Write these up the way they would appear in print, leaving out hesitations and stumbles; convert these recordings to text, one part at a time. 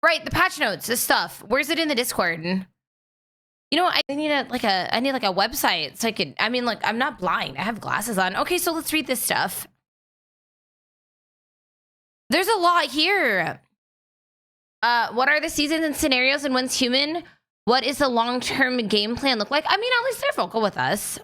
Right, the patch notes, this stuff. Where's it in the Discord? You know, I need a website so I could. I mean, like, I'm not blind. I have glasses on. Okay, so let's read this stuff. There's a lot here. What are the seasons and scenarios, and when's human? What is the long-term game plan look like? I mean, at least they're vocal with us.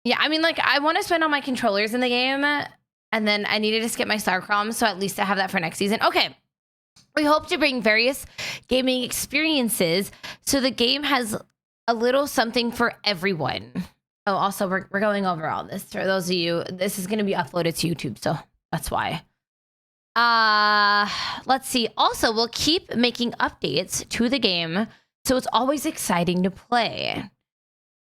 Yeah, I mean, like, I want to spend all my controllers in the game, and then I need to just get my Starcrom, so at least I have that for next season. Okay. We hope to bring various gaming experiences, so the game has a little something for everyone. Oh, also, we're going over all this. For those of you, this is going to be uploaded to YouTube, so that's why. Let's see. Also, we'll keep making updates to the game, so it's always exciting to play.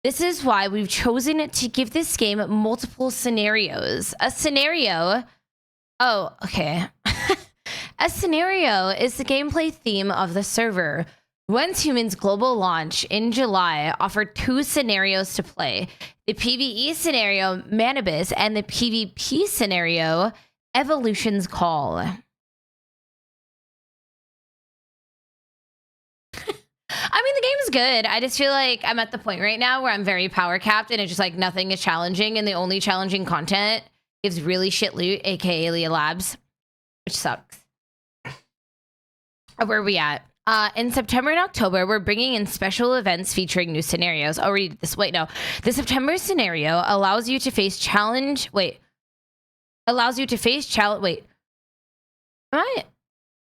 This is why we've chosen to give this game multiple scenarios. A scenario... Oh, okay. A scenario is the gameplay theme of the server. Once Humans global launch in July offered 2 scenarios to play. The PvE scenario, Manibus, and the PvP scenario, Evolution's Call. I mean, the game is good. I just feel like I'm at the point right now where I'm very power capped and it's just like nothing is challenging, and the only challenging content is really shit loot, aka Leah Labs, which sucks. Where are we at? In September and October, we're bringing in special events featuring new scenarios. I'll read this. Wait, no. The September scenario allows you to face challenge. Wait. Allows you to face challenge. Wait. Am I?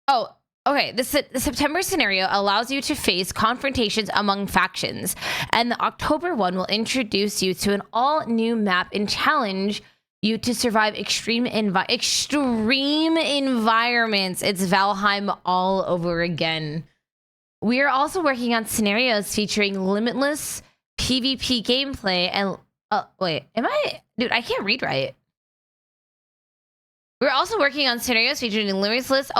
Oh, okay. The September scenario allows you to face confrontations among factions. And the October one will introduce you to an all-new map and challenge you to survive extreme environments. It's Valheim all over again. We are also working on scenarios featuring limitless PvP gameplay and... wait, am I... Dude, I can't read right. We're also working on scenarios featuring limitless...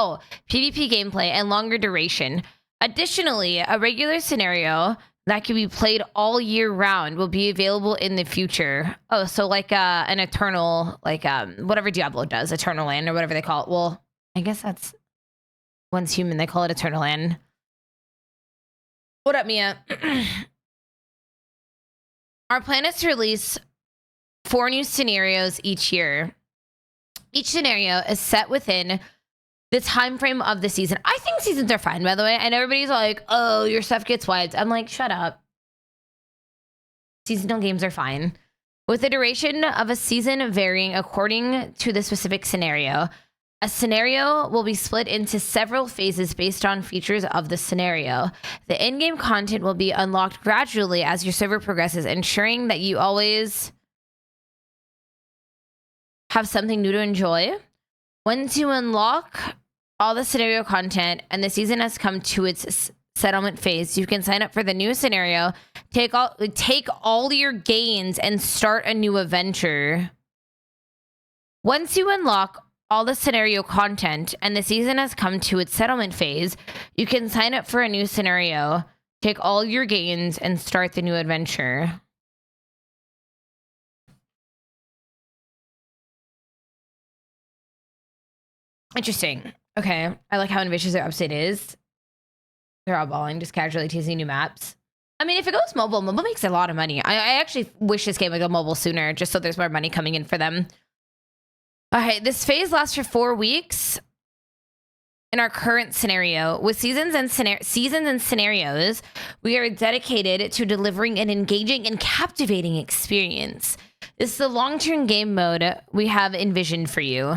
PvP gameplay and longer duration. Additionally, a regular scenario that can be played all year round will be available in the future. Oh, so like an eternal, like whatever Diablo does, Eternal Land or whatever they call it. Well, I guess that's Once Human, they call it Eternal Land. What up, Mia? Our plan is to release 4 new scenarios each year. Each scenario is set within the time frame of the season. I think seasons are fine, by the way. And everybody's like, oh, your stuff gets wide. I'm like, shut up. Seasonal games are fine. With the duration of a season varying according to the specific scenario, a scenario will be split into several phases based on features of the scenario. The in-game content will be unlocked gradually as your server progresses, ensuring that you always have something new to enjoy. Once you unlock all the scenario content and the season has come to its settlement phase, you can sign up for the new scenario, take all your gains, and start a new adventure. Once you unlock all the scenario content and the season has come to its settlement phase, you can sign up for a new scenario, take all your gains, and start the new adventure. Interesting. Okay. I like how ambitious their update is. They're all balling, just casually teasing new maps. I mean, if it goes mobile, mobile makes a lot of money. I actually wish this game would go mobile sooner, just so there's more money coming in for them. All right, this phase lasts for 4 weeks in our current scenario. With seasons and scenarios, we are dedicated to delivering an engaging and captivating experience. This is the long-term game mode we have envisioned for you.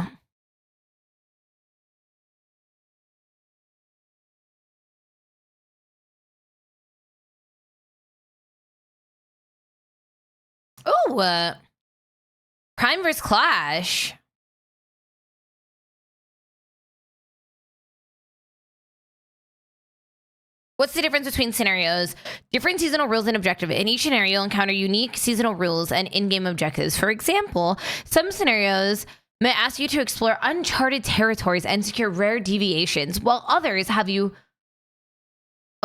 Oh, Prime vs. Clash. What's the difference between scenarios? Different seasonal rules and objective. In each scenario, you'll encounter unique seasonal rules and in-game objectives. For example, some scenarios may ask you to explore uncharted territories and secure rare deviations, while others have you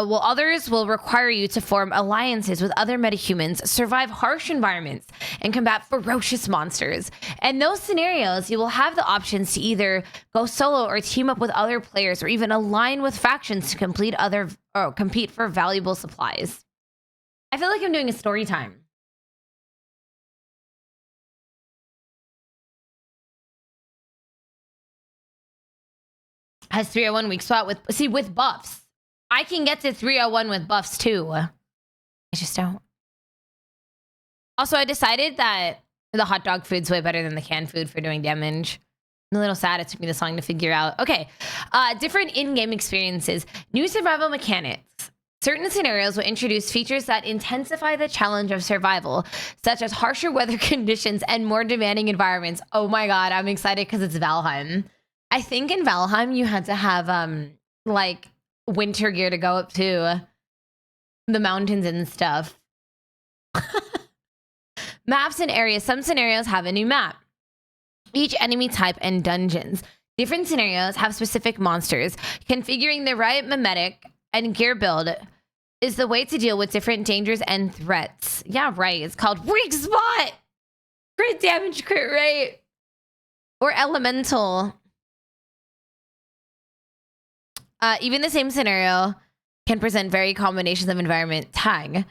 while others will require you to form alliances with other metahumans, survive harsh environments, and combat ferocious monsters. In those scenarios, you will have the options to either go solo or team up with other players, or even align with factions to compete for valuable supplies. I feel like I'm doing a story time. Has 301 weak spot with buffs. I can get to 301 with buffs too. I just don't. Also, I decided that the hot dog food's way better than the canned food for doing damage. I'm a little sad it took me this long to figure out. Okay, different in-game experiences. New survival mechanics. Certain scenarios will introduce features that intensify the challenge of survival, such as harsher weather conditions and more demanding environments. Oh my god, I'm excited because it's Valheim. I think in Valheim you had to have like winter gear to go up to the mountains and stuff. Maps and areas. Some scenarios have a new map. Each enemy type and dungeons. Different scenarios have specific monsters. Configuring the right mimetic and gear build is the way to deal with different dangers and threats. Yeah, right. It's called weak spot. Crit damage, crit rate. Or elemental. Even the same scenario can present varied combinations of environment tag,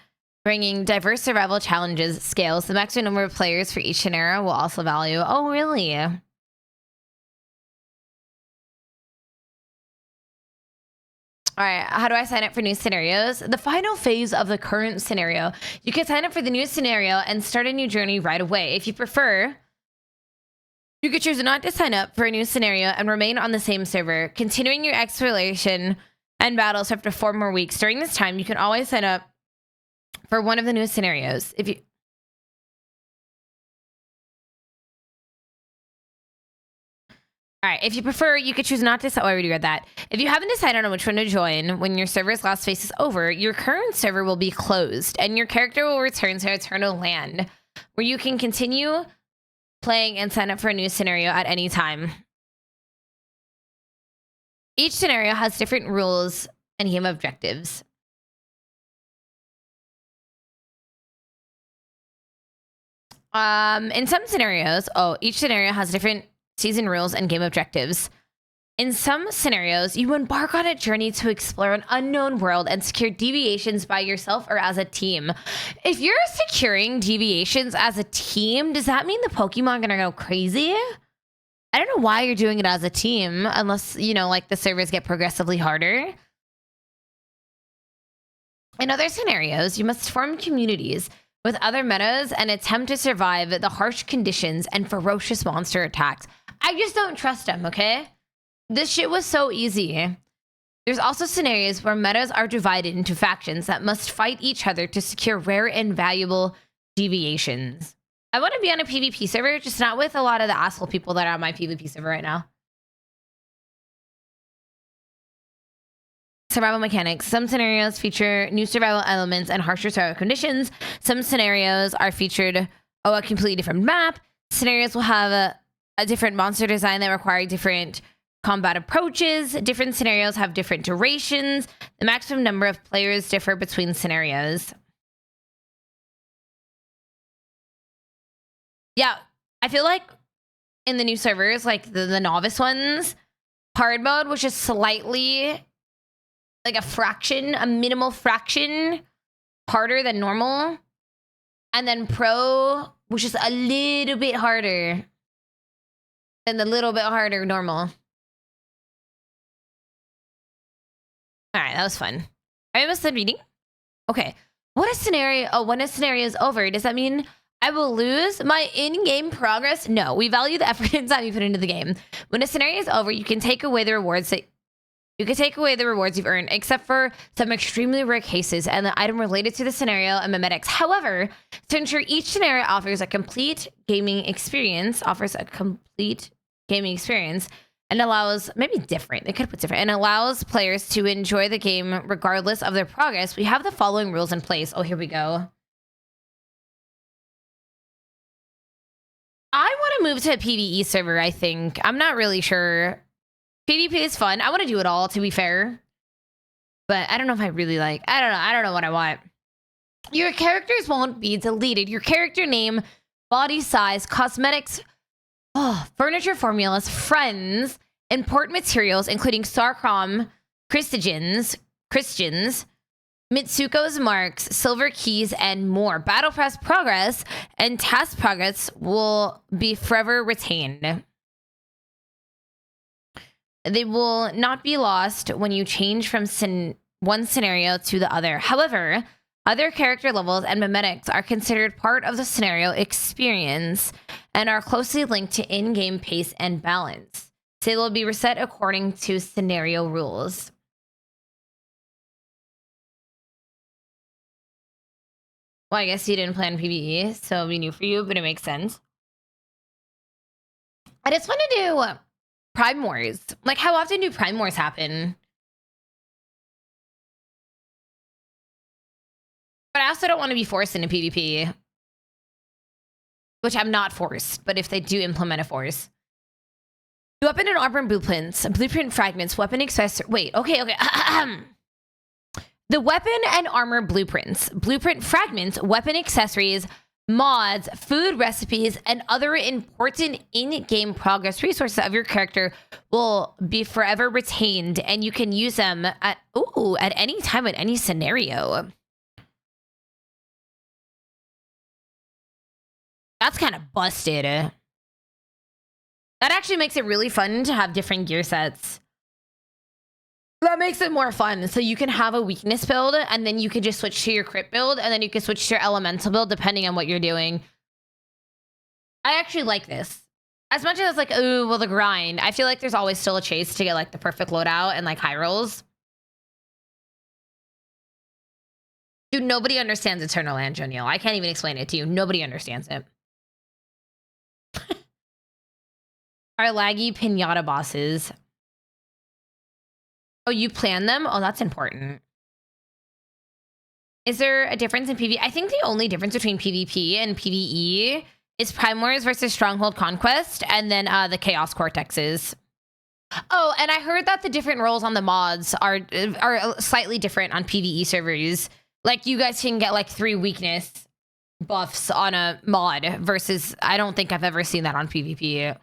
bringing diverse survival challenges scales. The maximum number of players for each scenario will also value. Oh, really? All right, how do I sign up for new scenarios? The final phase of the current scenario. You can sign up for the new scenario and start a new journey right away. If you prefer, you could choose not to sign up for a new scenario and remain on the same server, continuing your exploration and battles after 4 more weeks. During this time, you can always sign up for one of the new scenarios. If you... All right, if you prefer, you could choose not to... Oh, I already read that. If you haven't decided on which one to join, when your server's last phase is over, your current server will be closed, and your character will return to Eternal Land, where you can continue playing and sign up for a new scenario at any time. Each scenario has different rules and game objectives. In some scenarios, each scenario has different season rules and game objectives. In some scenarios, you embark on a journey to explore an unknown world and secure deviations by yourself or as a team. If you're securing deviations as a team, does that mean the Pokemon are gonna go crazy? I don't know why you're doing it as a team, unless, you know, like the servers get progressively harder. In other scenarios, you must form communities with other metas and attempt to survive the harsh conditions and ferocious monster attacks. I just don't trust them, okay? This shit was so easy. There's also scenarios where metas are divided into factions that must fight each other to secure rare and valuable deviations. I want to be on a PvP server, just not with a lot of the asshole people that are on my PvP server right now. Survival mechanics. Some scenarios feature new survival elements and harsher survival conditions. Some scenarios are featured a completely different map. Scenarios will have a different monster design that require different combat approaches. Different scenarios have different durations. The maximum number of players differ between scenarios. Yeah, I feel like in the new servers, like the novice ones, hard mode was just slightly like a minimal fraction harder than normal. And then pro was just a little bit harder than the little bit harder normal. All right, that was fun. Are you almost done reading? Okay. What a scenario. Oh, when a scenario is over, does that mean I will lose my in-game progress? No, we value the effort and time you put into the game. When a scenario is over, you can take away the rewards you've earned, except for some extremely rare cases and the item related to the scenario and mimetics. However, to ensure each scenario offers a complete gaming experience, and allows, maybe different, they could put different, and allows players to enjoy the game regardless of their progress, we have the following rules in place. Oh, here we go. I want to move to a PvE server, I think. I'm not really sure. PvP is fun. I want to do it all, to be fair. But I don't know if I really like, I don't know what I want. Your characters won't be deleted. Your character name, body size, cosmetics, furniture formulas, friends, important materials, including Starcrom, Christians, Mitsuko's marks, silver keys, and more. Battle Pass progress and task progress will be forever retained. They will not be lost when you change from one scenario to the other. However, other character levels and mimetics are considered part of the scenario experience and are closely linked to in-game pace and balance. So they will be reset according to scenario rules. Well, I guess you didn't plan PvE, so it'll be new for you, but it makes sense. I just want to do Prime Wars. Like, how often do Prime Wars happen? But I also don't want to be forced into PvP. Which I'm not forced, but if they do implement a force. Weapon and armor blueprints, blueprint fragments, weapon accessories. Wait, okay. The weapon and armor blueprints, blueprint fragments, weapon accessories, mods, food recipes, and other important in-game progress resources of your character will be forever retained, and you can use them at any time in any scenario. That's kind of busted. That actually makes it really fun to have different gear sets. That makes it more fun. So you can have a weakness build, and then you can just switch to your crit build, and then you can switch to your elemental build depending on what you're doing. I actually like this. As much as it's like, ooh, well, the grind. I feel like there's always still a chase to get like the perfect loadout and like high rolls. Dude, nobody understands Eternal Land, Joniel. I can't even explain it to you. Nobody understands it. Our laggy pinata bosses. Oh, you plan them? Oh, that's important. Is there a difference in PvE? I think the only difference between PvP and PvE is Prime Wars versus Stronghold Conquest, and then the Chaos Cortexes. Oh, and I heard that the different roles on the mods are slightly different on PvE servers. Like, you guys can get like 3 weakness buffs on a mod versus I don't think I've ever seen that on PvP.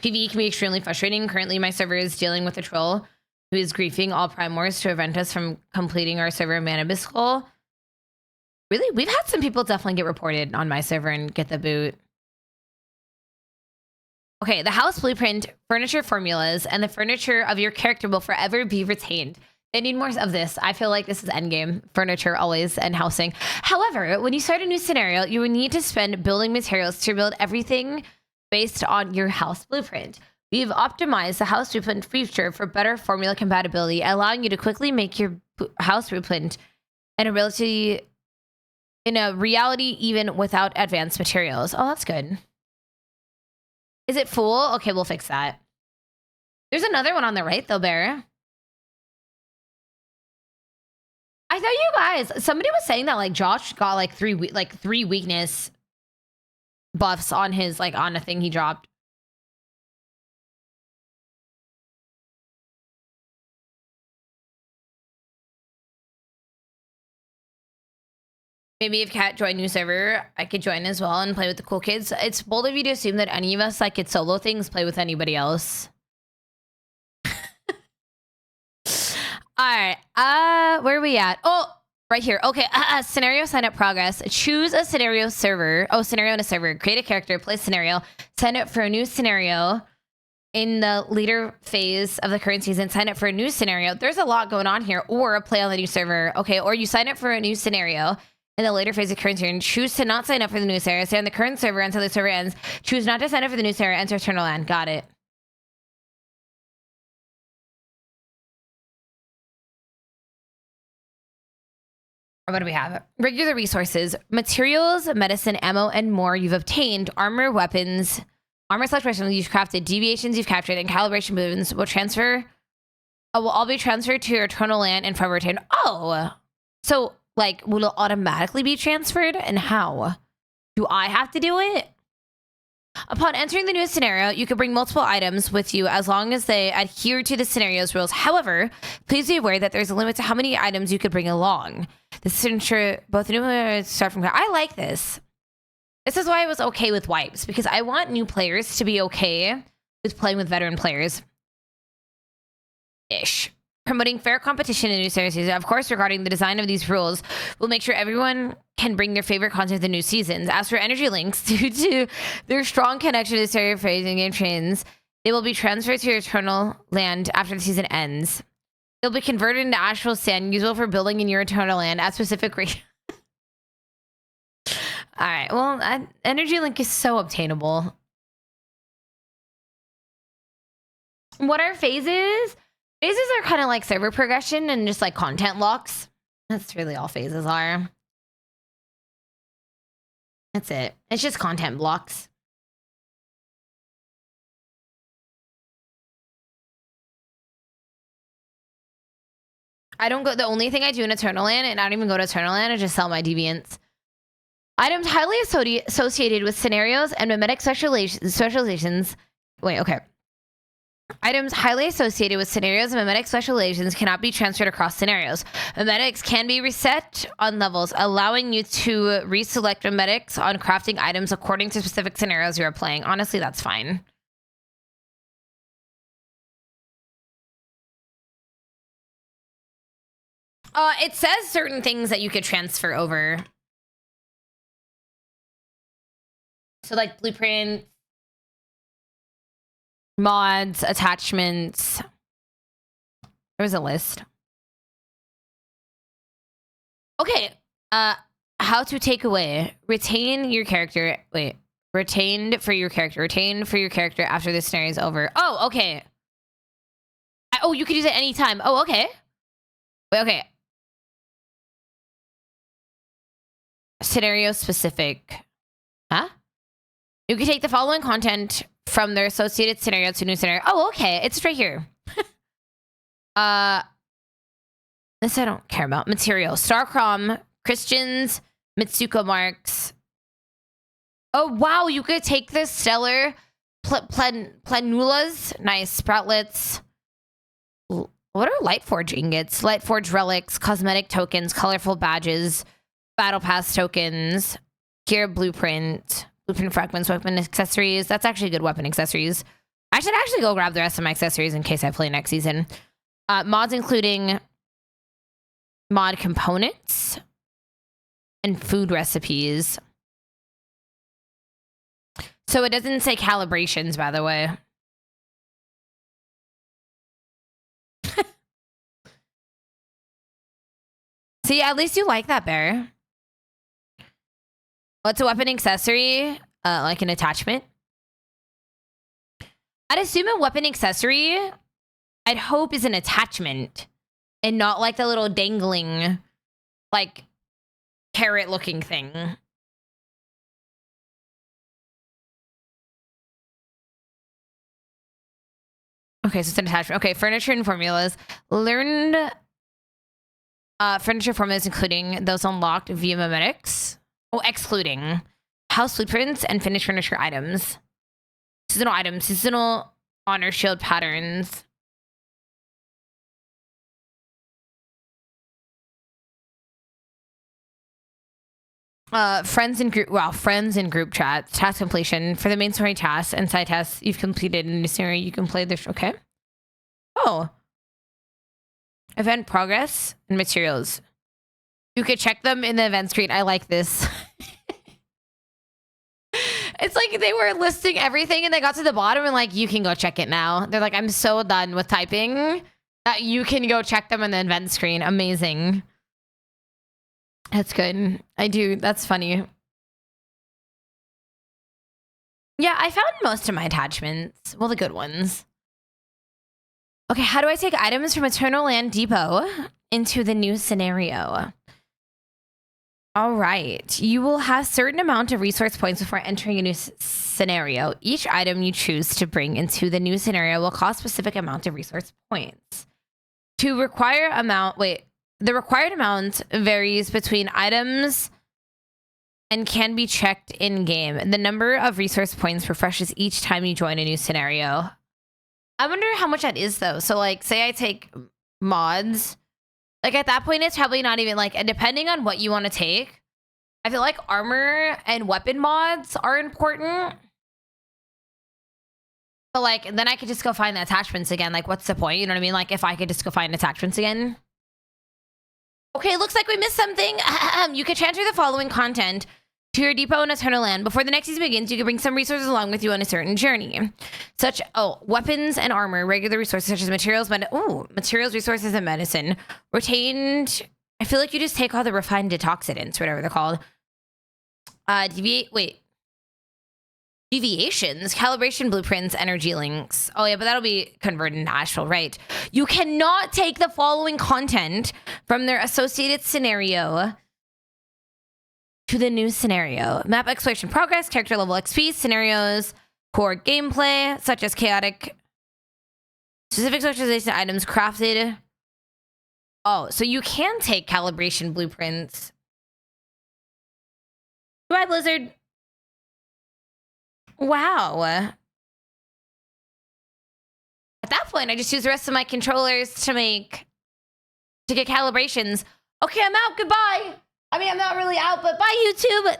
PvE can be extremely frustrating. Currently, my server is dealing with a troll who is griefing all Prime Wars to prevent us from completing our server Manibus goal. Really? We've had some people definitely get reported on my server and get the boot. Okay, the house blueprint, furniture formulas, and the furniture of your character will forever be retained. They need more of this. I feel like this is endgame. Furniture always and housing. However, when you start a new scenario, you will need to spend building materials to build everything based on your house blueprint. We've optimized the house blueprint feature for better formula compatibility, allowing you to quickly make your house blueprint in a reality even without advanced materials. Oh, that's good. Is it full? Okay, we'll fix that. There's another one on the right though, Bear. I thought you guys, somebody was saying that like Josh got like three weakness buffs on his on a thing he dropped. Maybe if Kat joined new server, I could join as well and play with the cool kids. It's bold of you to assume that any of us could solo things, play with anybody else. All right. Where are we at? Oh, right here. Okay. Scenario sign up progress. Choose a scenario server. Oh, scenario in a server. Create a character. Play scenario. Sign up for a new scenario in the leader phase of the current season. Sign up for a new scenario. There's a lot going on here. Or play on the new server. Okay. Or you sign up for a new scenario in the later phase of current season. Choose to not sign up for the new server. Stay on the current server until the server ends. Choose not to sign up for the new server. Enter Eternal Land. Got it. What do we have? Regular resources, materials, medicine, ammo, and more you've obtained. Armor, weapons, armor/weapons you've crafted, deviations you've captured, and calibration movements will all be transferred to your Eternal Land and forever retained. Oh, so will it automatically be transferred? And how? Do I have to do it? Upon entering the new scenario, you can bring multiple items with you as long as they adhere to the scenario's rules. However, please be aware that there's a limit to how many items you could bring along. This is ensure both new players start from. I like this. This is why I was okay with wipes, because I want new players to be okay with playing with veteran players. Ish. Promoting fair competition in new series. Of course, regarding the design of these rules, we'll make sure everyone can bring their favorite content to the new seasons. As for energy links, due to their strong connection to stereo phrasing game trains, they will be transferred to your eternal land after the season ends. They'll be converted into actual sand, usable for building in your eternal land at specific regions. All right, well, energy link is so obtainable. What are phases? Phases are kind of like server progression and just like content locks. That's really all phases are. That's it. It's just content blocks. I don't go. The only thing I do in Eternal Land, and I don't even go to Eternal Land, is just sell my deviants. Items highly associated with scenarios and mimetic specializations. Wait, okay. Items highly associated with scenarios and mimetic specializations cannot be transferred across scenarios. Mimetics can be reset on levels, allowing you to reselect mimetics on crafting items according to specific scenarios you are playing. Honestly, that's fine. It says certain things that you could transfer over. So like blueprint, mods, attachments. There was a list. Okay. How to take away. Retain your character. Wait. Retained for your character. Retain for your character after the scenario is over. Oh, okay. Oh, you could use it anytime. Oh, okay. Wait, okay. Scenario specific. Huh? You can take the following content from their associated scenario to new scenario. Oh, okay. It's right here. This I don't care about. Material. Starcrom, Christians, Mitsuko marks. Oh, wow. You could take this stellar planulas. Nice. Sproutlets. What are Lightforge ingots? Lightforge relics, cosmetic tokens, colorful badges, battle pass tokens, gear blueprint, blueprint fragments, weapon accessories. That's actually good weapon accessories. I should actually go grab the rest of my accessories in case I play next season. Mods including mod components and food recipes. So it doesn't say calibrations, by the way. See, at least you like that, Bear. What's a weapon accessory? Like an attachment? I'd assume a weapon accessory, I'd hope, is an attachment and not like the little dangling, like, carrot-looking thing. Okay, so it's an attachment. Okay, furniture and formulas. Learned furniture formulas, including those unlocked via mimetics. Oh, excluding house blueprints and finished furniture items. Seasonal items, seasonal honor shield patterns. Friends in group chat. Task completion. For the main story tasks and side tasks you've completed in this area, you can play this. Okay. Oh. Event progress and materials. You could check them in the event screen. I like this. It's like they were listing everything and they got to the bottom and like, you can go check it now. They're like, I'm so done with typing that you can go check them in the event screen. Amazing. That's good. I do. That's funny. Yeah, I found most of my attachments. Well, the good ones. Okay, how do I take items from Eternal Land Depot into the new scenario? All right. You will have certain amount of resource points before entering a new scenario. Each item you choose to bring into the new scenario will cost a specific amount of resource points. The required amount varies between items and can be checked in-game. The number of resource points refreshes each time you join a new scenario. I wonder how much that is, though. So, like, say I take mods. Like, at that point, it's probably not even, like, depending on what you want to take, I feel like armor and weapon mods are important. But, like, then I could just go find the attachments again. Like, what's the point? You know what I mean? Like, if I could just go find attachments again. Okay, looks like we missed something. You can transfer the following content to your depot in Eternal Land. Before the next season begins, you can bring some resources along with you on a certain journey. Weapons and armor, regular resources such as materials, materials, resources, and medicine. Retained, I feel like you just take all the refined detoxidants, whatever they're called. Deviations, calibration blueprints, energy links. Oh yeah, but that'll be converted into astral, right? You cannot take the following content from their associated scenario to the new scenario. Map exploration progress, character level XP, scenarios, core gameplay, such as chaotic, specific socialization items crafted. Oh, so you can take calibration blueprints. Goodbye, Blizzard. Wow. At that point, I just use the rest of my controllers to get calibrations. Okay, I'm out. Goodbye. I mean, I'm not really out, but bye, YouTube.